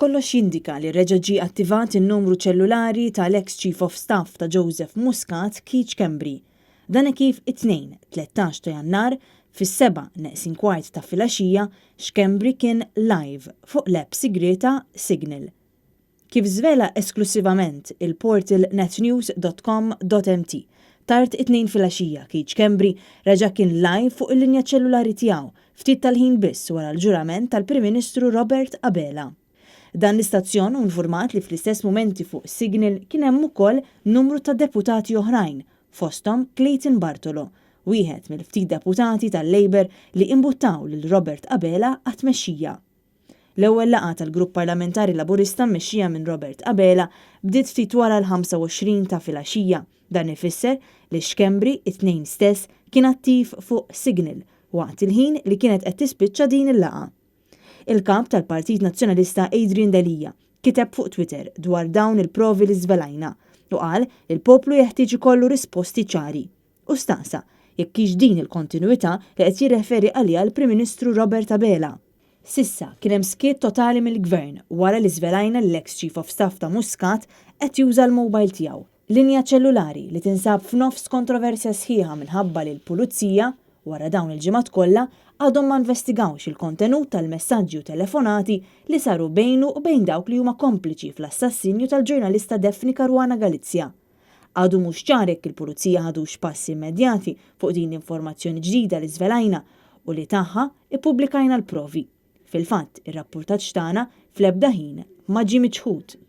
kollox jindika li reġa' ġie attivat in-numru ċellulari tal-ex Chief of Staff ta' Joseph Muscat, Keith Schembri. Dan kif it-tnejn 13 ta' Jannar fis-7:15 ta' filgħaxija Schembri kien live fuq l-app sigreta Signal. Kif żvela esklusivament il-portal netnews.com.mt tard it-tnejn filgħaxija Keith Schembri reġa' kien live fuq il-linja ċellulari tiegħu ftit tal-ħin biss wara l-ġurament tal-Prim Ministru Robert Abela. Dan l-istazzjon infurmat li fl-istess momenti fuq Signal kien hemm ukoll numru ta' deputati oħrajn, fosthom Clayton Bartolo, wieħed mill-ftit deputati tal-Labor li imbuttaw lil Robert Abela għat-tmexxija. L-ewwel laqgħa tal-Grupp Parlamentari Laburista mmexxija minn Robert Abela bdiet ftit wara l-25 ta' filgħaxija. Dan ifisser li Schembri it-tnejn stess kien attiv fuq Signal waqt il-ħin li kienet qed tispiċċa din il-laqgħa. Il-kap tal-Partit Nazzjonalista Adrian Dalija kiteb fuq Twitter dwar dawn il-provi li żvelajna u qal li l-poplu jeħtieġ ikollu risposti ċari. U staqsa jekk hix din il-kontinwità li qed jirreferi għaliha l-Prim Ministru Robert Abela. Sissa kien hemm skiet totali mill-Gvern wara li żvelajna l-ex Chief of Staff ta' Muscat qed juża l-mobile tiegħu. Linja ċellulari li tinsab f'nofs kontroversja sħiħa minħabba li l-Pulizija wara dawn il-ġimgħat kollha għadhom ma investigawx il-kontenut tal-messaġġi u telefonati li saru bejnu u bejn dawk li huma kompliċi fl-assassinju tal-ġurnalista Daphne Caruana Galizia. Għadu mhux ċar jekk il-Pulizija ħadux passi immedjati fuq din l-informazzjoni ġdida li żvelajna u li tagħha ippubblikajna l-provi. Fil-fatt, ir-rapportaġġ tagħna fl-ebda ħin ma ġie miċħud.